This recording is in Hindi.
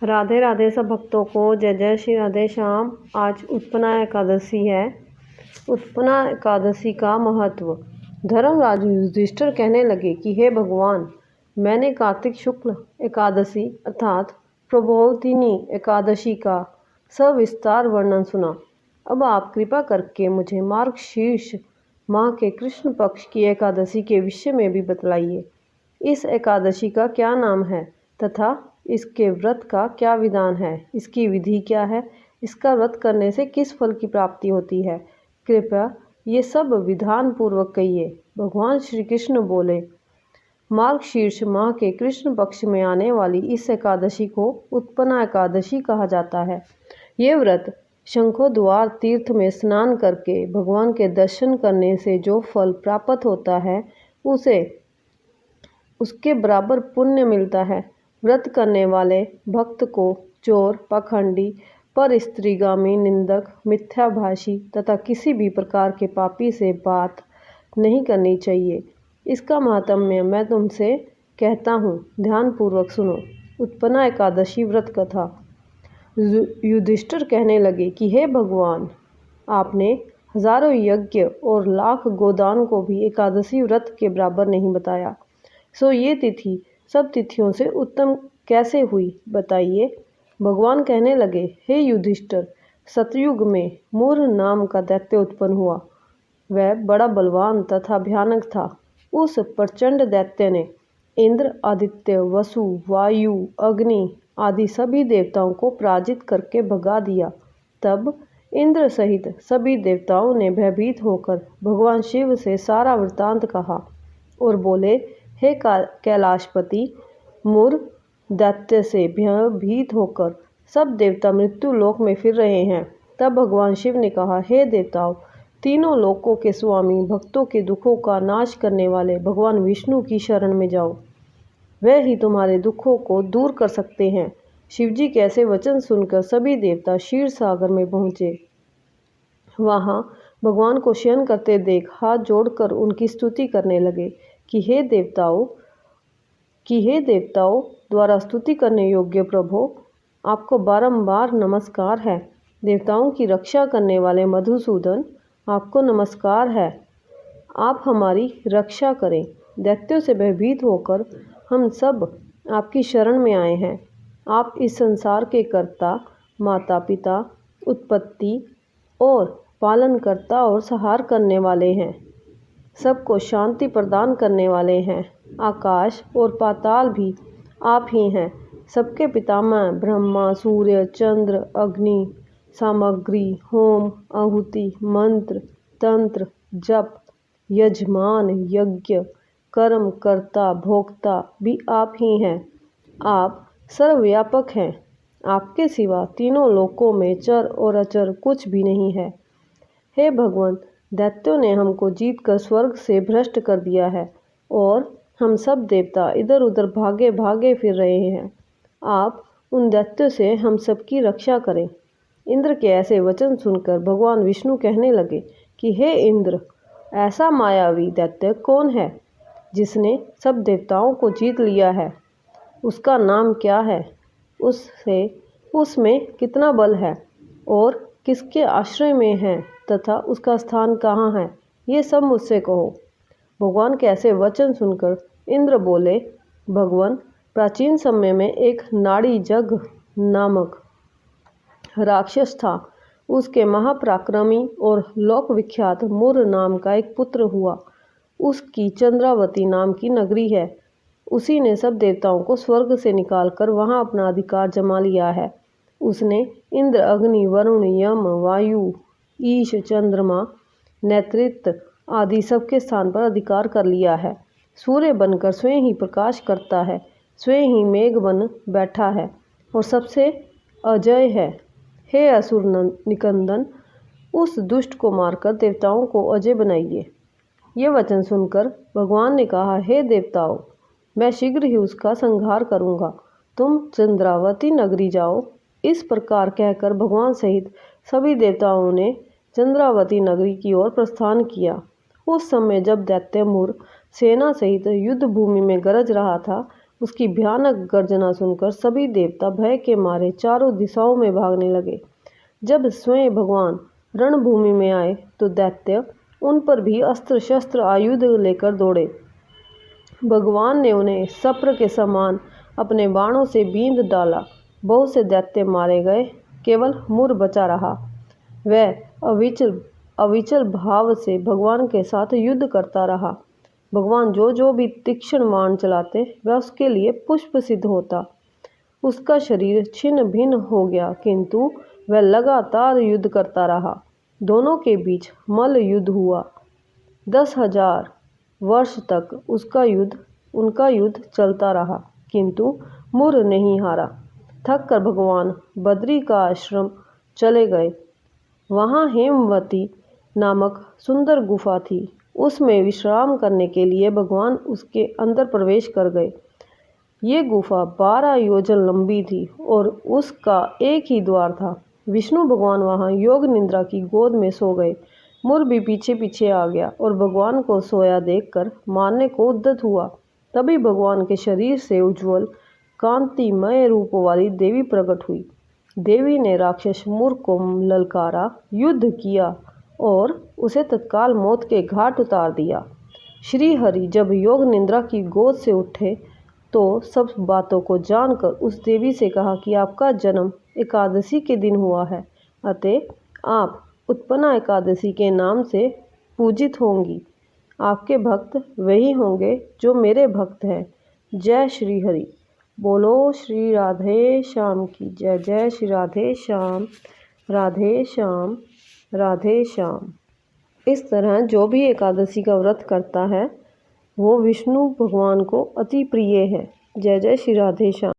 राधे राधे सब भक्तों को जय जय श्री राधे श्याम। आज उत्पन्ना एकादशी है। उत्पन्ना एकादशी का महत्व। धर्मराज युधिष्ठिर कहने लगे कि हे भगवान, मैंने कार्तिक शुक्ल एकादशी अर्थात प्रबोधिनी एकादशी का सविस्तार वर्णन सुना। अब आप कृपा करके मुझे मार्गशीर्ष माह के कृष्ण पक्ष की एकादशी के विषय में भी बतलाइए। इस एकादशी का क्या नाम है तथा इसके व्रत का क्या विधान है, इसकी विधि क्या है, इसका व्रत करने से किस फल की प्राप्ति होती है, कृपया ये सब विधान पूर्वक कहिए। भगवान श्री कृष्ण बोले, मार्गशीर्ष माह के कृष्ण पक्ष में आने वाली इस एकादशी को उत्पन्ना एकादशी कहा जाता है। ये व्रत शंखोद्वार तीर्थ में स्नान करके भगवान के दर्शन करने से जो फल प्राप्त होता है उसे उसके बराबर पुण्य मिलता है। व्रत करने वाले भक्त को चोर, पाखंडी, पर स्त्रीगामी, निंदक, मिथ्याभाषी तथा किसी भी प्रकार के पापी से बात नहीं करनी चाहिए। इसका महात्म्य मैं तुमसे कहता हूँ, ध्यानपूर्वक सुनो। उत्पन्ना एकादशी व्रत कथा। युधिष्ठिर कहने लगे कि हे भगवान, आपने हजारों यज्ञ और लाख गोदान को भी एकादशी व्रत के बराबर नहीं बताया, सो ये तिथि सब तिथियों से उत्तम कैसे हुई, बताइए। भगवान कहने लगे, हे युधिष्ठिर, सतयुग में मूर नाम का दैत्य उत्पन्न हुआ। वह बड़ा बलवान तथा भयानक था। उस प्रचंड दैत्य ने इंद्र, आदित्य, वसु, वायु, अग्नि आदि सभी देवताओं को पराजित करके भगा दिया। तब इंद्र सहित सभी देवताओं ने भयभीत होकर भगवान शिव से सारा वृत्तांत कहा और बोले, हे कैलाशपति, मूर दैत्य से भयभीत होकर सब देवता मृत्यु लोक में फिर रहे हैं। तब भगवान शिव ने कहा, हे देवताओं, तीनों लोकों के स्वामी, भक्तों के दुखों का नाश करने वाले भगवान विष्णु की शरण में जाओ, वह ही तुम्हारे दुखों को दूर कर सकते हैं। शिवजी के ऐसे वचन सुनकर सभी देवता क्षीर सागर में पहुँचे। वहाँ भगवान को शयन करते देख हाथ जोड़कर उनकी स्तुति करने लगे कि हे देवताओं द्वारा स्तुति करने योग्य प्रभु, आपको बारंबार नमस्कार है। देवताओं की रक्षा करने वाले मधुसूदन, आपको नमस्कार है। आप हमारी रक्षा करें। दैत्यों से भयभीत होकर हम सब आपकी शरण में आए हैं। आप इस संसार के कर्ता, माता पिता, उत्पत्ति और पालनकर्ता और संहार करने वाले हैं। सबको शांति प्रदान करने वाले हैं। आकाश और पाताल भी आप ही हैं। सबके पितामह ब्रह्मा, सूर्य, चंद्र, अग्नि, सामग्री, होम, आहुति, मंत्र, तंत्र, जप, यजमान, यज्ञ, कर्म, कर्ता, भोक्ता भी आप ही हैं। आप सर्वव्यापक हैं। आपके सिवा तीनों लोकों में चर और अचर कुछ भी नहीं है। हे भगवान, दैत्यों ने हमको जीतकर स्वर्ग से भ्रष्ट कर दिया है और हम सब देवता इधर उधर भागे भागे फिर रहे हैं। आप उन दैत्यों से हम सबकी रक्षा करें। इंद्र के ऐसे वचन सुनकर भगवान विष्णु कहने लगे कि हे इंद्र, ऐसा मायावी दैत्य कौन है जिसने सब देवताओं को जीत लिया है? उसका नाम क्या है? उसमें कितना बल है और किसके आश्रय में है तथा उसका स्थान कहाँ है, ये सब मुझसे कहो। भगवान के ऐसे वचन सुनकर इंद्र बोले, भगवान, प्राचीन समय में एक नाड़ी जग नामक राक्षस था। उसके महापराक्रमी और लोक विख्यात मूर नाम का एक पुत्र हुआ। उसकी चंद्रावती नाम की नगरी है। उसी ने सब देवताओं को स्वर्ग से निकालकर वहां अपना अधिकार जमा लिया है। उसने इंद्र, अग्नि, वरुण, यम, वायु, ईश, चंद्रमा, नेतृत्व आदि सबके स्थान पर अधिकार कर लिया है। सूर्य बनकर स्वयं ही प्रकाश करता है, स्वयं ही मेघ बन बैठा है और सबसे अजय है। हे असुर निकंदन, उस दुष्ट को मारकर देवताओं को अजय बनाइए। ये वचन सुनकर भगवान ने कहा, हे देवताओं, मैं शीघ्र ही उसका संहार करूँगा। तुम चंद्रावती नगरी जाओ। इस प्रकार कहकर भगवान सहित सभी देवताओं ने चंद्रावती नगरी की ओर प्रस्थान किया। उस समय जब दैत्य मूर सेना सहित युद्ध भूमि में गरज रहा था, उसकी भयानक गर्जना सुनकर सभी देवता भय के मारे चारों दिशाओं में भागने लगे। जब स्वयं भगवान रणभूमि में आए तो दैत्य उन पर भी अस्त्र शस्त्र आयुध लेकर दौड़े। भगवान ने उन्हें सप्र के समान अपने बाणों से बींध डाला। बहुत से दैत्य मारे गए, केवल मुर बचा रहा। वह अविचल भाव से भगवान के साथ युद्ध करता रहा। भगवान जो भी तीक्ष्ण बाण चलाते वह उसके लिए पुष्प सिद्ध होता। उसका शरीर छिन्न भिन्न हो गया, किंतु वह लगातार युद्ध करता रहा। दोनों के बीच मल्ल युद्ध हुआ। 10,000 वर्ष तक उनका युद्ध चलता रहा, किंतु मुर नहीं हारा। थक कर भगवान बद्री का आश्रम चले गए। वहाँ हेमवती नामक सुंदर गुफा थी। उसमें विश्राम करने के लिए भगवान उसके अंदर प्रवेश कर गए। ये गुफा 12 योजन लंबी थी और उसका एक ही द्वार था। विष्णु भगवान वहाँ योग निद्रा की गोद में सो गए। मुर भी पीछे पीछे आ गया और भगवान को सोया देखकर मारने को उद्यत हुआ। तभी भगवान के शरीर से उज्ज्वल कांतिमय रूप वाली देवी प्रकट हुई। देवी ने राक्षस मुर को ललकारा, युद्ध किया और उसे तत्काल मौत के घाट उतार दिया। श्री हरि जब योग निद्रा की गोद से उठे तो सब बातों को जानकर उस देवी से कहा कि आपका जन्म एकादशी के दिन हुआ है, अतः आप उत्पन्ना एकादशी के नाम से पूजित होंगी। आपके भक्त वही होंगे जो मेरे भक्त हैं। जय श्री हरि। बोलो श्री राधे श्याम की जय। जय श्री राधे श्याम, राधे श्याम, राधे श्याम। इस तरह जो भी एकादशी का व्रत करता है वो विष्णु भगवान को अति प्रिय है। जय जय श्री राधे श्याम।